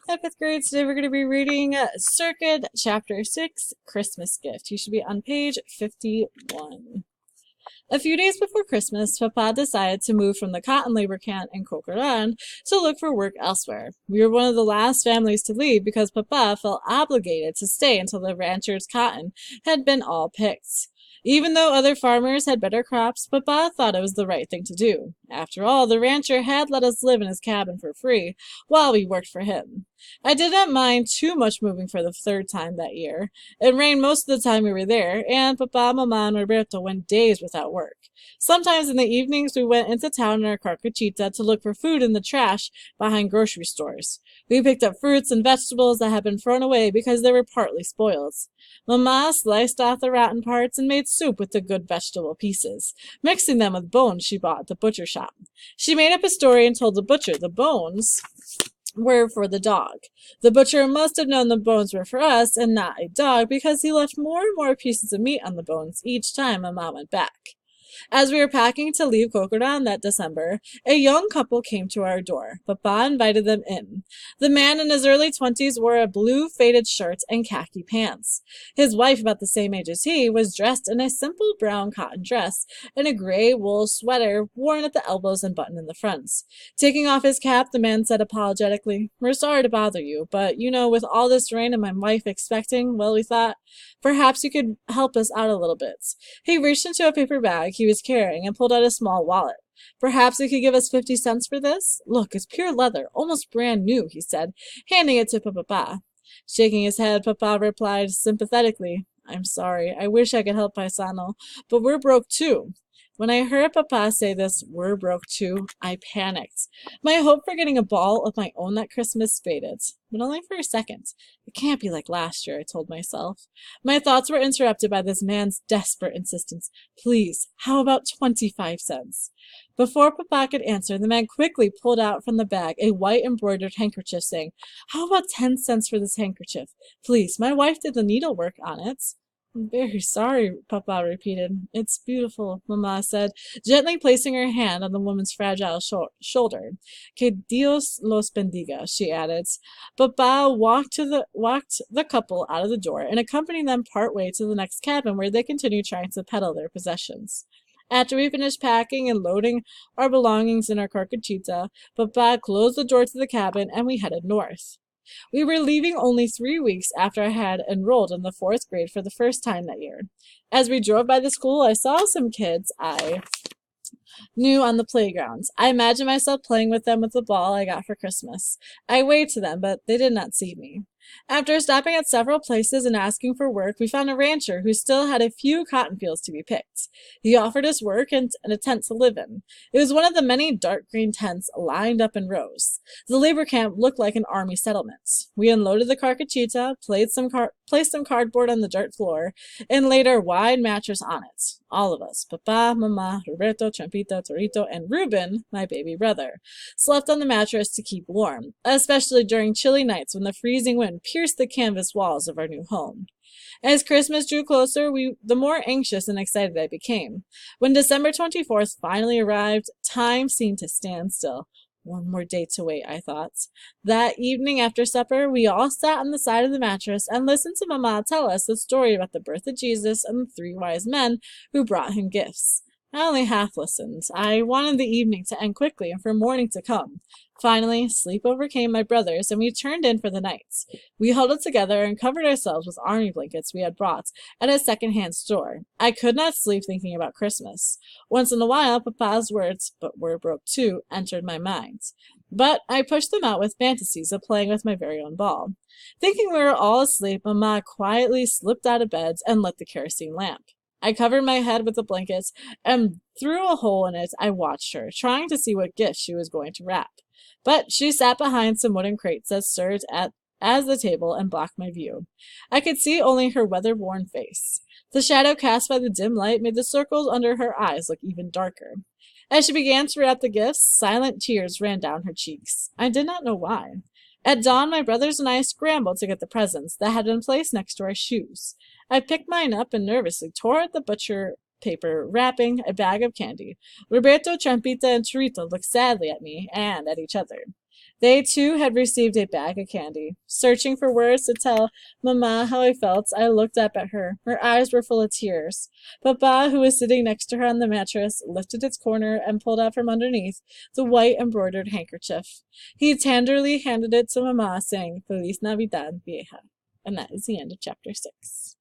Hi, fifth grade. Today we're going to be reading Circuit Chapter 6, Christmas Gift. You should be on page 51. A few days before Christmas, Papa decided to move from the cotton labor camp in Cocoran to look for work elsewhere. We were one of the last families to leave because Papa felt obligated to stay until the rancher's cotton had been all picked. Even though other farmers had better crops, Papa thought it was the right thing to do. After all, the rancher had let us live in his cabin for free while we worked for him. I did not mind too much moving for the third time that year. It rained most of the time we were there, and Papa, Mama, and Roberto went days without work. Sometimes in the evenings we went into town in our carcachita to look for food in the trash behind grocery stores. We picked up fruits and vegetables that had been thrown away because they were partly spoiled. Mama sliced off the rotten parts and made soup with the good vegetable pieces, mixing them with bones she bought at the butcher shop. She made up a story and told the butcher the bones were for the dog. The butcher must have known the bones were for us and not a dog because he left more and more pieces of meat on the bones each time Mama went back. As we were packing to leave Cocoran that December, a young couple came to our door. Papa invited them in. The man in his early 20s wore a blue faded shirt and khaki pants. His wife, about the same age as he, was dressed in a simple brown cotton dress and a gray wool sweater worn at the elbows and buttoned in the fronts. Taking off his cap, the man said apologetically, "We're sorry to bother you, but with all this rain and my wife expecting, well, we thought perhaps you could help us out a little bit." He reached into a paper bag he was carrying and pulled out a small wallet. "Perhaps you could give us 50 cents for this? Look, it's pure leather, almost brand new," he said, handing it to Papa. Shaking his head, Papa replied sympathetically, "I'm sorry. I wish I could help Paisano, but we're broke too." When I heard Papa say this, "we're broke too," I panicked. My hope for getting a ball of my own that Christmas faded, but only for a second. It can't be like last year, I told myself. My thoughts were interrupted by this man's desperate insistence. "Please, how about 25 cents? Before Papa could answer, the man quickly pulled out from the bag a white embroidered handkerchief, saying, "How about 10 cents for this handkerchief? Please, my wife did the needlework on it." "I'm very sorry," Papa repeated. "It's beautiful," Mama said, gently placing her hand on the woman's fragile shoulder. "Que Dios los bendiga," she added. Papa walked the couple out of the door and accompanied them part way to the next cabin where they continued trying to peddle their possessions. After we finished packing and loading our belongings in our carcachita, Papa closed the door to the cabin and we headed north. We were leaving only 3 weeks after I had enrolled in the 4th grade for the first time that year. As we drove by the school, I saw some kids I knew on the playground. I imagined myself playing with them with the ball I got for Christmas. I waved to them, but they did not see me. After stopping at several places and asking for work, we found a rancher who still had a few cotton fields to be picked. He offered us work and a tent to live in. It was one of the many dark green tents lined up in rows. The labor camp looked like an army settlement. We unloaded the carcachita, placed some cardboard on the dirt floor, and laid our wide mattress on it. All of us, Papa, Mama, Roberto, Trampita, Torito, and Ruben, my baby brother, slept on the mattress to keep warm, especially during chilly nights when the freezing wind pierced the canvas walls of our new home. As Christmas drew closer, the more anxious and excited I became. When December 24th finally arrived, time seemed to stand still. One more day to wait, I thought. That evening after supper, we all sat on the side of the mattress and listened to Mama tell us the story about the birth of Jesus and the 3 wise men who brought him gifts. I only half listened. I wanted the evening to end quickly and for morning to come. Finally, sleep overcame my brothers, and we turned in for the night. We huddled together and covered ourselves with army blankets we had bought at a second-hand store. I could not sleep thinking about Christmas. Once in a while, Papa's words, "but we're broke too," entered my mind. But I pushed them out with fantasies of playing with my very own ball. Thinking we were all asleep, Mama quietly slipped out of bed and lit the kerosene lamp. I covered my head with the blankets, and through a hole in it I watched her, trying to see what gift she was going to wrap. But she sat behind some wooden crates that served as the table and blocked my view. I could see only her weather-worn face. The shadow cast by the dim light made the circles under her eyes look even darker. As she began to wrap the gifts, silent tears ran down her cheeks. I did not know why. At dawn, my brothers and I scrambled to get the presents that had been placed next to our shoes. I picked mine up and nervously tore at the butcher paper wrapping a bag of candy. Roberto, Trampita, and Chorito looked sadly at me and at each other. They, too, had received a bag of candy. Searching for words to tell Mamma how I felt, I looked up at her. Her eyes were full of tears. Papa, who was sitting next to her on the mattress, lifted its corner and pulled out from underneath the white embroidered handkerchief. He tenderly handed it to Mamma, saying, Feliz Navidad, vieja. And that is the end of chapter 6.